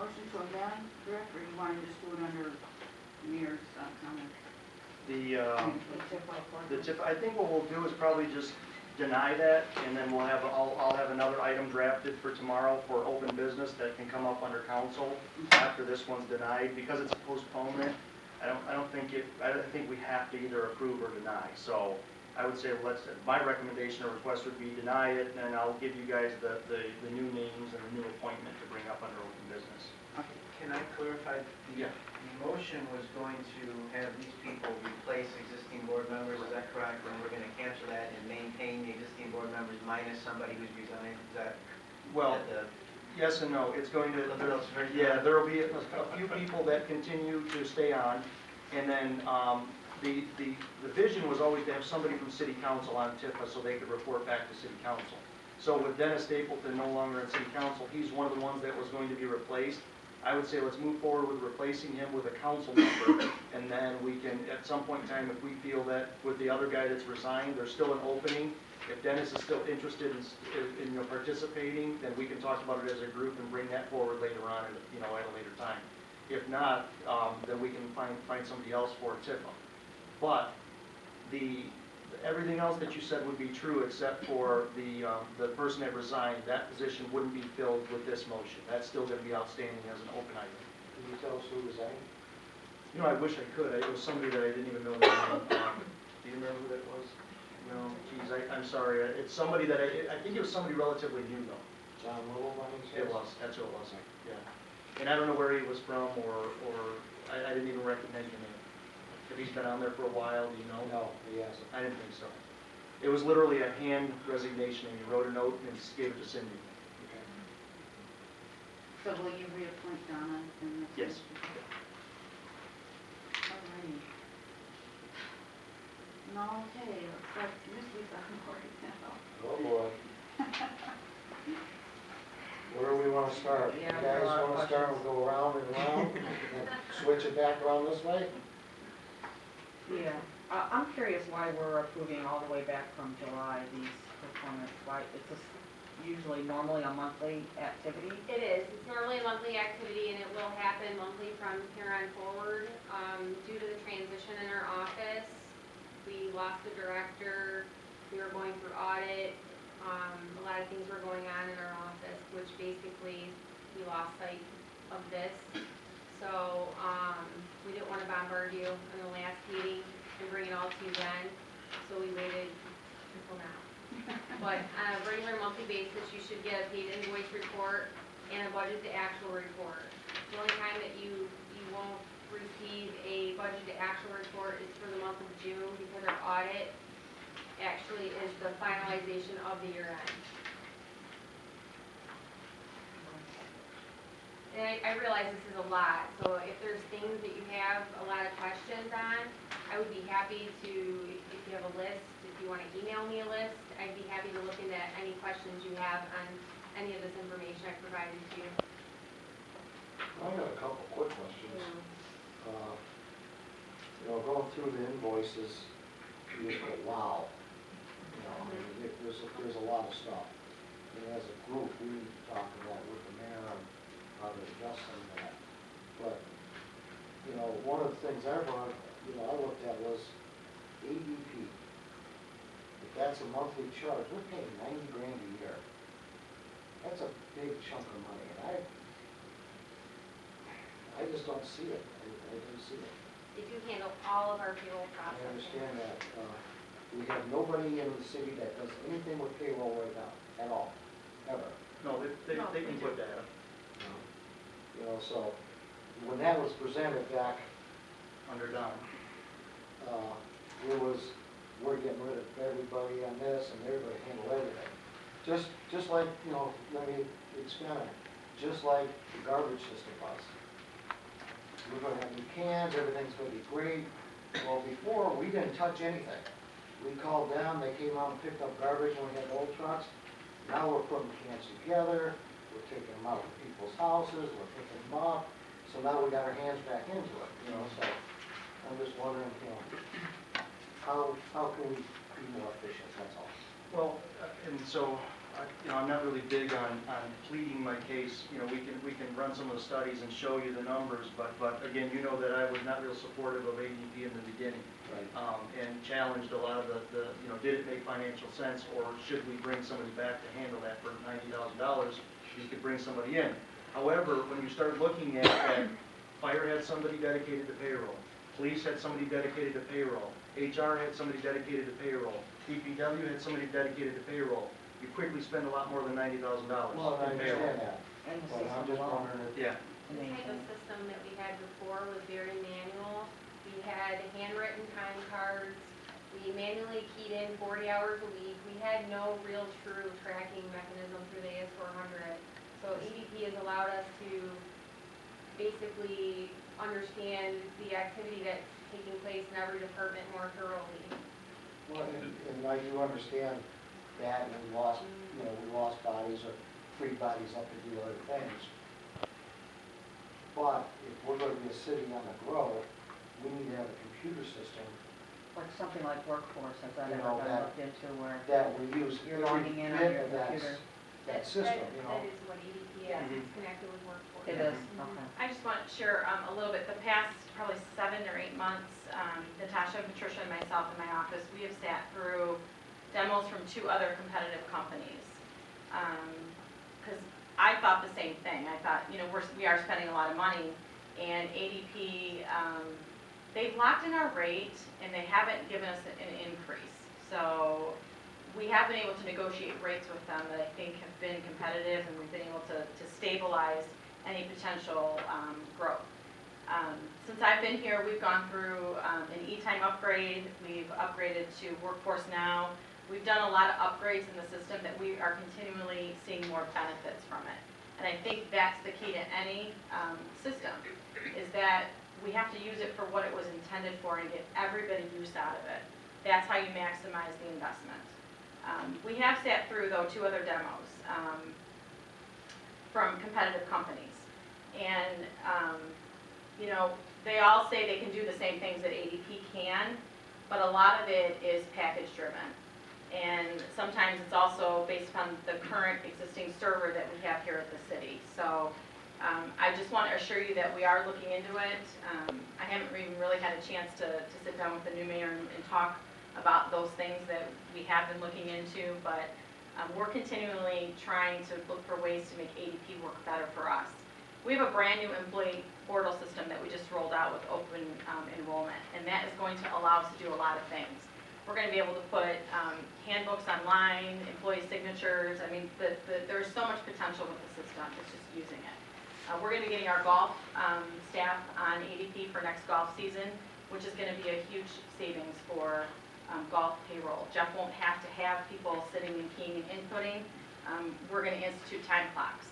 motion to amend, correct, or you want to just do it under mayor's comment? The TIF, I think what we'll do is probably just deny that, and then we'll have, I'll have another item drafted for tomorrow for open business that can come up under council after this one's denied. Because it's a postponement, I think we have to either approve or deny. So I would say my recommendation or request would be deny it, and I'll give you guys the new names and the new appointment to bring up under open business. Okay. Can I clarify? Yeah. The motion was going to have these people replace existing board members, is that correct? And we're going to cancel that and maintain the existing board members minus somebody who's resigned, is that? Well, yes and no. It's going to, there will be a few people that continue to stay on, and then the vision was always to have somebody from city council on TIFA so they could report back to city council. So with Dennis Stapleton no longer in city council, he's one of the ones that was going to be replaced. I would say let's move forward with replacing him with a council member, and then we can, at some point in time, if we feel that with the other guy that's resigned, there's still an opening. If Dennis is still interested in participating, then we can talk about it as a group and bring that forward later on, at a later time. If not, then we can find somebody else for TIFA. But everything else that you said would be true except for the person that resigned. That position wouldn't be filled with this motion. That's still going to be outstanding as an open item. Can you tell us who resigned? I wish I could. It was somebody that I didn't even know the name. Do you remember who that was? No, geez, I'm sorry. It's somebody that I think it was somebody relatively new though. John Little, by any chance? It was. That's who it was. Yeah. And I don't know where he was from, or I didn't even recognize the name. If he's been on there for a while, do you know? No, he hasn't. I didn't think so. It was literally a hand resignation, and he wrote a note and gave it to Cindy. Okay. So will you reappoint Donna? Yes. Alrighty. Okay, looks like Missy's on board now. Oh, boy. Where do we want to start? Yeah, You guys want to start and go around and around and switch it back around this way? Yeah, I'm curious why we're approving all the way back from July these performance. Why it's just usually normally a monthly activity. It is. It's normally a monthly activity, and it will happen monthly from here on forward. Due to the transition in our office, we lost the director. We were going through audit. A lot of things were going on in our office, which basically we lost sight of this. So we didn't want to bombard you in the last meeting and bring it all to you then, so we waited until now. But on a regular monthly basis, you should get a paid invoice report and a budget to actual report. The only time that you won't receive a budget to actual report is for the month of June, because our audit actually is the finalization of the year end. And I realize this is a lot, so if there's things that you have a lot of questions on, I would be happy to, if you have a list, if you want to email me a list, I'd be happy to look into any questions you have on any of this information I provided to you. I got a couple quick questions. Going through the invoices, you just go, wow. I mean, there's a lot of stuff. And as a group, we talked about with the mayor on how to adjust some of that. But, one of the things I looked at was ADP. If that's a monthly charge, we're paying $90 grand a year. That's a big chunk of money, and I just don't see it. I don't see it. They do handle all of our payroll I processing. understand that. We have nobody in the city that does anything with payroll right now, at all, ever. No, they can put that up. So when that was presented back, Under Don. we're getting rid of everybody on this and everybody handle everything. Just like, let me expand on it. Just like the garbage system was. We're going to have new cans, everything's going to be great. Well, before, we didn't touch anything. We called them, they came out and picked up garbage when we had the old trucks. Now we're putting cans together, we're taking them out to people's houses, we're picking them up. So now we got our hands back into it, so I'm just wondering, how can we be more efficient, that's all. Well, and so I'm not really big on pleading my case. We can run some of the studies and show you the numbers, but again, you know that I was not real supportive of ADP in the beginning. Right. And challenged a lot of the, did it make financial sense, or should we bring somebody back to handle that for $90,000? You could bring somebody in. However, when you start looking at that, fire had somebody dedicated to payroll, police had somebody dedicated to payroll, HR had somebody dedicated to payroll, DPW had somebody dedicated to payroll. You quickly spend a lot more than $90,000 Well, I in payroll. understand that, And the but I'm system just alone. wondering if, Yeah. The type of system that we had before was very manual. We had handwritten time cards. We manually keyed in 40 hours a week. We had no real true tracking mechanism through the AS400. So EDP has allowed us to basically understand the activity that's taking place in every department more thoroughly. well, and I do understand that, and we lost bodies or freed bodies up to do other things. But if we're gonna be a city on the grow, we need to have a computer system Like something like Workforce, has that You ever know, been that- looked into where that we use. you're logging in on your computer? That system, you know. That is what EDP is. It's connected with Workforce. It is, Mhm. okay. I just want to share a little bit, the past probably 7 or 8 months, Natasha, Patricia, and myself in my office, we have sat through demos from 2 other competitive companies. Because I thought the same thing. I thought, we are spending a lot of money, and ADP, they've locked in our rate, and they haven't given us an increase. So we have been able to negotiate rates with them that I think have been competitive, and we've been able to stabilize any potential growth. Since I've been here, we've gone through an e-time upgrade, we've upgraded to Workforce Now. We've done a lot of upgrades in the system that we are continually seeing more benefits from it. And I think that's the key to any system, is that we have to use it for what it was intended for and get every bit of use out of it. That's how you maximize the investment. We have sat through, though, 2 other demos from competitive companies. And, they all say they can do the same things that ADP can, but a lot of it is package driven. And sometimes it's also based upon the current existing server that we have here at the city. So I just want to assure you that we are looking into it. I haven't even really had a chance to sit down with the new mayor and talk about those things that we have been looking into, but we're continually trying to look for ways to make ADP work better for us. We have a brand new employee portal system that we just rolled out with open enrollment, and that is going to allow us to do a lot of things. We're going to be able to put handbooks online, employee signatures. I mean, there's so much potential with the system. It's just using it. We're going to be getting our golf staff on ADP for next golf season, which is going to be a huge savings for golf payroll. Jeff won't have to have people sitting and keying and inputting. We're going to institute time clocks,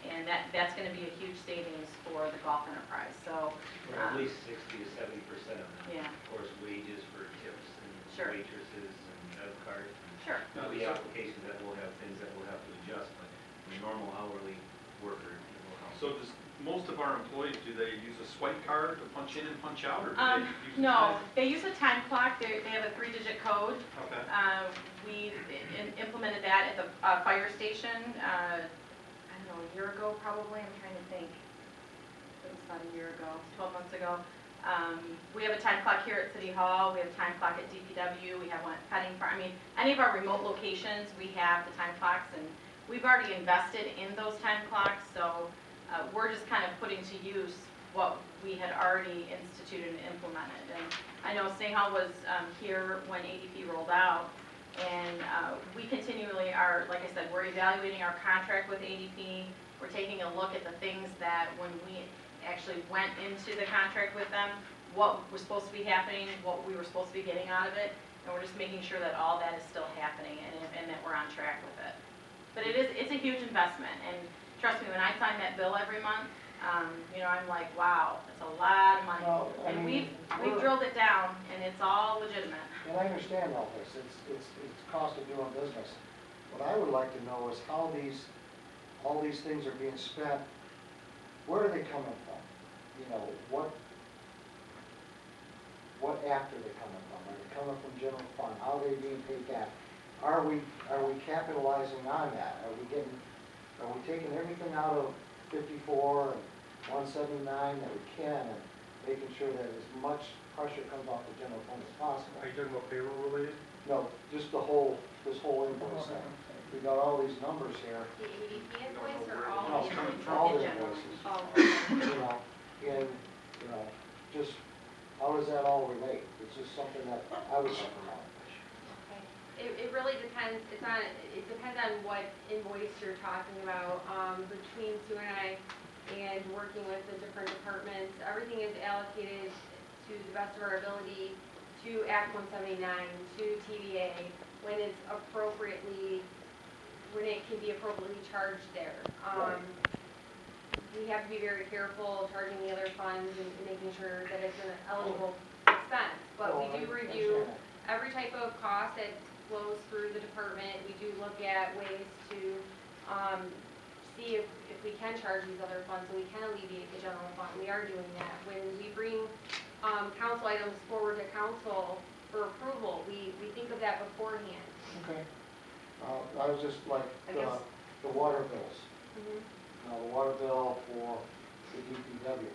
and that's going to be a huge savings for the golf enterprise. So, Or at least 60 to 70% of them. yeah, Of course, wages for tips and Sure. waitresses and health cards. sure. There'll be applications that will have things that we'll have to adjust, but the normal hourly worker will help. So does most of our employees, do they use a swipe card to punch in and punch out, or do they use? No, they use a time clock. They have a 3-digit code. Okay. We implemented that at the fire station, I don't know, a year ago probably, I'm trying to think. It was about a year ago, 12 months ago. We have a time clock here at City Hall, we have a time clock at DPW, we have one at Petting Farm. I mean, any of our remote locations, we have the time clocks, and we've already invested in those time clocks, so we're just kind of putting to use what we had already instituted and implemented. And I know Snehal was here when ADP rolled out, and we continually are, like I said, we're evaluating our contract with ADP. We're taking a look at the things that when we actually went into the contract with them, what was supposed to be happening, what we were supposed to be getting out of it, and we're just making sure that all that is still happening and that we're on track with it. But it's a huge investment, and trust me, when I sign that bill every month, I'm like, wow, that's a lot of money. Well, I And mean, we've drilled it down, and it's all legitimate. And I understand all this, it's cost of doing business. What I would like to know is how all these things are being spent, where are they coming from? What act are they coming from? Are they coming from general fund? How are they being paid back? are we capitalizing on that? Are we taking everything out of 54 and 179 that we can and making sure that as much pressure comes off the general fund as possible? Are you talking about payroll related? No, just this whole invoice thing. We got all these numbers here, The ADP invoice or No, all the coming invoices? from all the in general. invoices. Oh, And, just, how does that all relate? It's just something that I was thinking about. okay. It really depends, it depends on what invoice you're talking about. Between Sue and I and working with the different departments, everything is allocated to the best of our ability to Act 179, to TVA, when it can be appropriately charged there. Right. We have to be very careful charging the other funds and making sure that it's an eligible expense. But we Oh, do I review understand every type of cost that flows through the department. We do look at ways to see if we can charge these other funds, so we can alleviate the general fund. We are doing that. When we bring council items forward to council for approval, we think of that beforehand. that. Okay. I was just like, I guess- the water bills. Mhm. The water bill for the DPW,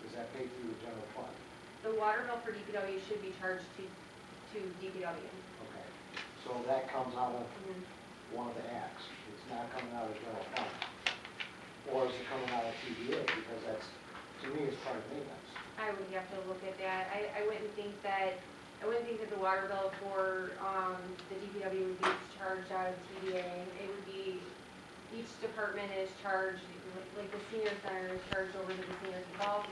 is that paid through the general fund? The water bill for DPW should be charged to DPW. Okay. So that comes out of Mhm. one of the acts. It's not coming out of the general fund. Or is it coming out of TVA? Because that's, to me, it's part of maintenance. I would have to look at that. I wouldn't think that the water bill for the DPW would be charged out of TVA. It would be, each department is charged, like the senior center is charged over to the senior, well,